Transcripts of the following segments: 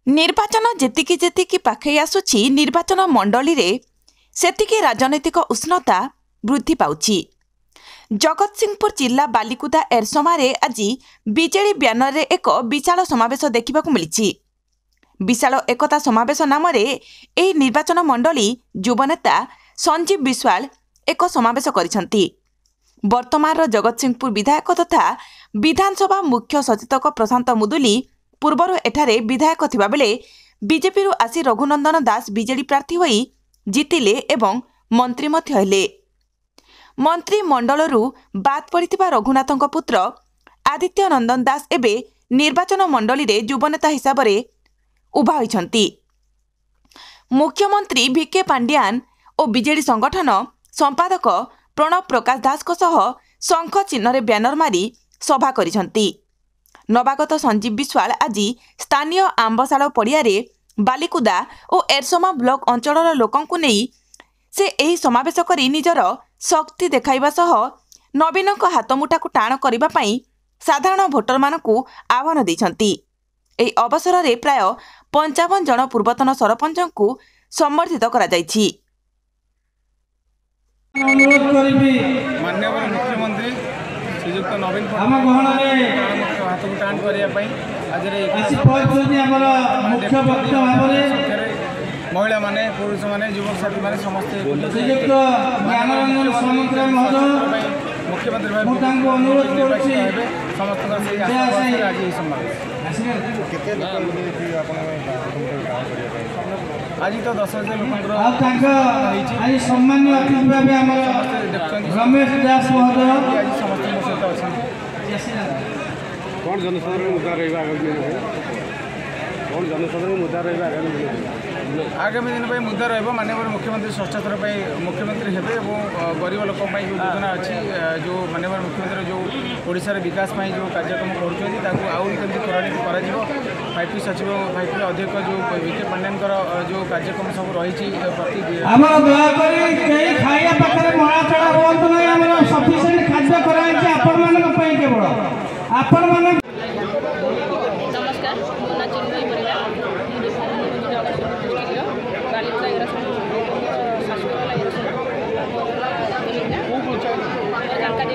निर्वाचन जेतिकी जेतिकी पाखई आसुछि निर्वाचन मंडली रे सेतिकी राजनैतिक उष्णता वृद्धि पाउछि। जगतसिंहपुर जिला बालिकुदा एरसमारे आज बीजेडी ब्यानर रे एक विशाल समावेश देखा मिली। विशाल एकता समावेश नाम एही निर्वाचन मंडली युवनेता संजीव विश्वाल एक समावेश करिसंती। वर्तमान जगतसिंहपुर विधायक तथा विधानसभा मुख्य सचेतक प्रशांत मुदुली पूर्वर एठारे विधायक थिबा बेले बीजेपी आसी रघुनंदन दास बीजेडी प्रार्थी होई जीतिले एवं मंत्री मध्य हेले। मंत्री मंडलरू बाद पड़िथिबा रघुनाथक पुत्र आदित्य नंदन दास एबे निर्वाचन मंडली रे युवनेता हिसाब रे उभा होइछंती। मुख्यमंत्री वीके पांड्यान और बीजेडी संगठन संपादक प्रणव प्रकाश दास को सह शंख चिन्ह रे बैनर मारी सभा करिसंती। नवागत संजीव विश्वाल आज स्थानीय आंबशाल पड़िया बालिकुदा और एरसमा ब्लॉक अंचलर लोकंकु नेई से एही समावेश करी निजर शक्ति देखाइबा सह नवीन हाथमुठा को टाण करिबा पई साधारण भोटर मानकु आह्वान दैछंती। एही अवसर रे प्राय 55 जन पूर्वतन सरपंचंकु समर्थित करा जायछि। माननीय मुख्यमंत्री श्रीयुक्त नवीन हाथ को टाण करने महिला माने पुरुष माने युवक साथी माने समस्ते मुख्यमंत्री आज तो 10,000 लोक सम्मान्य रमेश दास महोदय कौन जनसाधारण मुद्दा आगामी दिन में मुद्दा रहा माननीय मुख्यमंत्री षष्ठ थर मुख्यमंत्री हे गरीब लोक जो योजना अच्छी जो माननीय मुख्यमंत्री जो ओडिशा विकास जो कार्यक्रम करुँच त्वरान्वित कर 5T सचिव 5T अध्यक्ष जो वीके पांड्यान जो कार्यक्रम सब रही नमस्कार मो ना चिन्मयी परिवा बालिका शासुरा जानकारी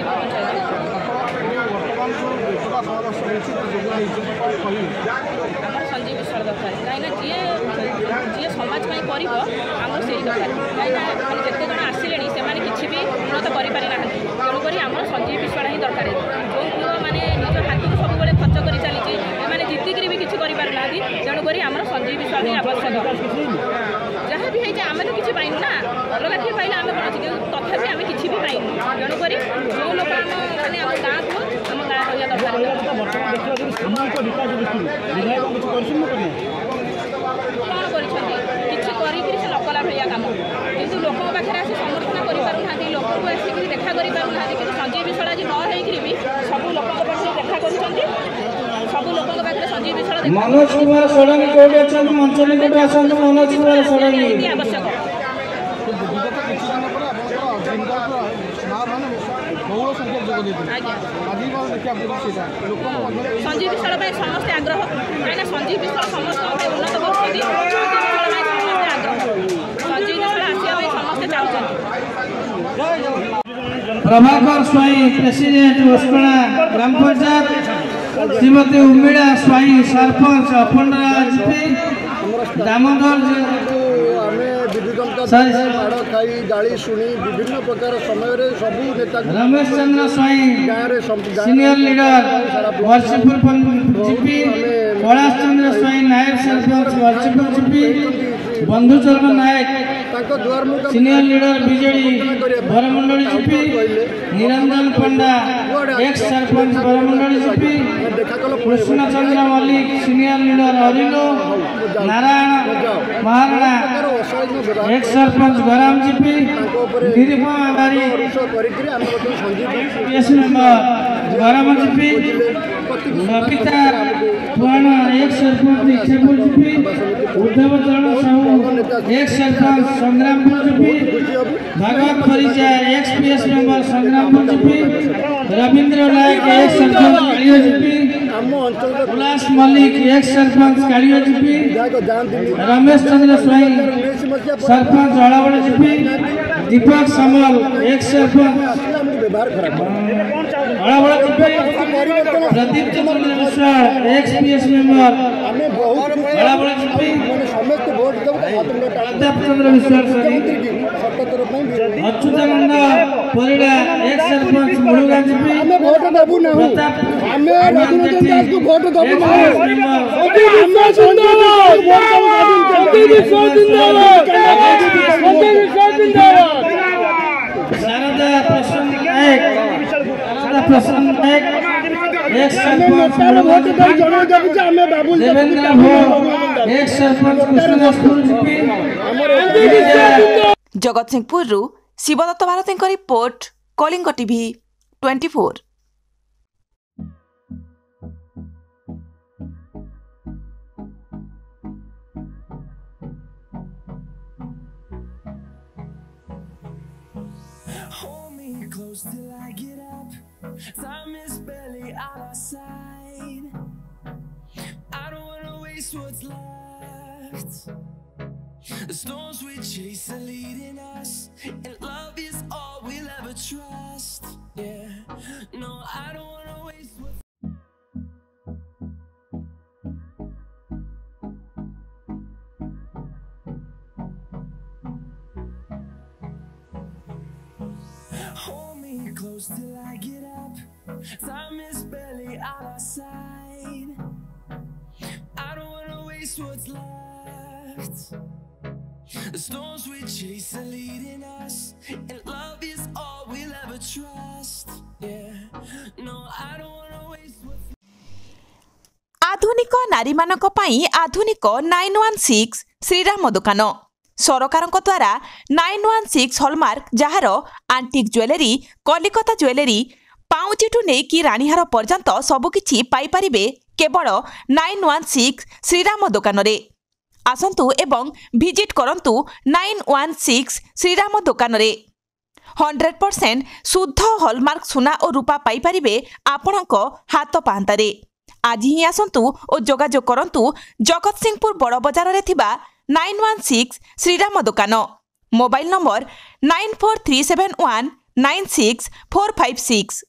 संजीव विश्वाल दरकार कहीं जी समाज आम से दरकार कहीं जिते जन आसिले से भी उन्नत करें तेणुक आम संजीव विश्वाल ही दरकार जो पुओ मैंने निज हाथ को सब खर्च कर चली मैंने जीतिकी भी किसी करना तेणुक आम संजीव विश्वाल ही आवश्यक जहाँ भी है आम तो किसी पाइनु ना अलग किए पाइले आम कौन तथापि आम कि भी पाइनु तेणुक जो लोग मैंने आम गाँव को आम गाँव रहा दरकार कौन कर नकला भाया कम कि लोक पाखे आसी समर्थन कर लोक को आसिक देखा कर कि संजीव विश्वाल आज नई भी सब लोक पाखे देखा कर सब लोक पाखे संजीव विश्वाल मनोज कुमार षडंगी मंच निकट आसत मनोज कुमार षडंगी आवश्यक संजीव विश्वाल समस्ते आग्रह कहीं संजीव विश्वाल समस्त उन्नत प्रभाकर स्वाई प्रेसिडेंट उस्कड़ा ग्राम पंचायत श्रीमती उमिड़ा स्वाई सरपंच अफंडरा जीपी दामोदर खाई गाड़ी शुणी विभिन्न प्रकार समय सबू नेता Ramesh Chandra Swain senior leader Barshipur GP Kailash Chandra Swain Nayak sarpanch Barshipur GP Bandhucharan Nayak senior leader BJD Baramundali GP Niranjan Panda ex sarpanch Baramundali GP Krushnachandra Mallik senior leader Arilo Narayan Maharana ex sarpanch Garam GP Nirupama Bari Garam GP Babita Puana x sarpanch Ichhapur GP Uddhav Charan Sahu ex sarpanch Sangrampur GP Bhagwat Paricha ex PS member Sangrampur GP Rabindra Nayak ex sarpanch GP ଆମ ଅଞ୍ଚଳର उल्लास मल्लिक एक्स सरपंच कालिया जीपी ବିଧାୟକ ଯାଆନ୍ତିନି रमेश चंद्र स्वाई सरपंच अड़ावड़ जीपी दीपक सामल एक्स सरपंच ବ୍ୟବହାର ଖରାପ Adavad GP Pradeep Chandra Biswal ex PS member ଆମେ ବହୁତ अड़ावड़ GP ମାନେ ସମସ୍ତେ ଭୋଟ ଦେବୁ प्रताप चंद्र विश्वाल सरी ସତର ପାଇଁ अच्युतानंद परिड़ा एक्स सरपंच मुड़ुगा जीपी ଆମେ ଭୋଟ ଦେବୁ ନାହିଁ प्रताप ଆମେ ରଘୁନନ୍ଦନ ଦାସକୁ ଭୋଟ ଦେବୁ एक्स ନାହିଁ Sharada Prasanna Nayak ex sarpanch Devendra Bhog ex sarpanch Krishnadaspur GP Jagatsinghpur Shivdatta Bharati report Kalinga TV 24। Hold me close till I get up. Time is barely on our side. I don't wanna waste what's left. The storms we chase are leading us, and love is all we'll ever trust. Yeah, no, I don't wanna waste what's Hold me close till I get up. Time is barely on our side. I don't wanna waste what's left. The storms we chase are leading us, and love is all we'll ever trust. Yeah, no, I don't wanna waste what's आधुनिक नारी मानक पई आधुनिक 916 श्रीराम दुकान सरकारक द्वारा 916 hallmark jar आंटिक jewellery Kolkata jewellery पाउचिठू नहीं कि रानीहार पर्यंत सबकिछि पाई परिबे केवल 916 श्रीराम दुकान रे आसंतु एवं विजिट करंतु 916 श्रीराम दुकान रे 100% शुद्ध हॉलमार्क सुना और रूपा पाई परिबे आपणक हाथ पांतारे आज ही आसंतु और जोगाजोग करंतु जगतसिंहपुर बड़ बजार रे थिबा 916 श्रीराम दुकान मोबाइल नंबर 9437196456।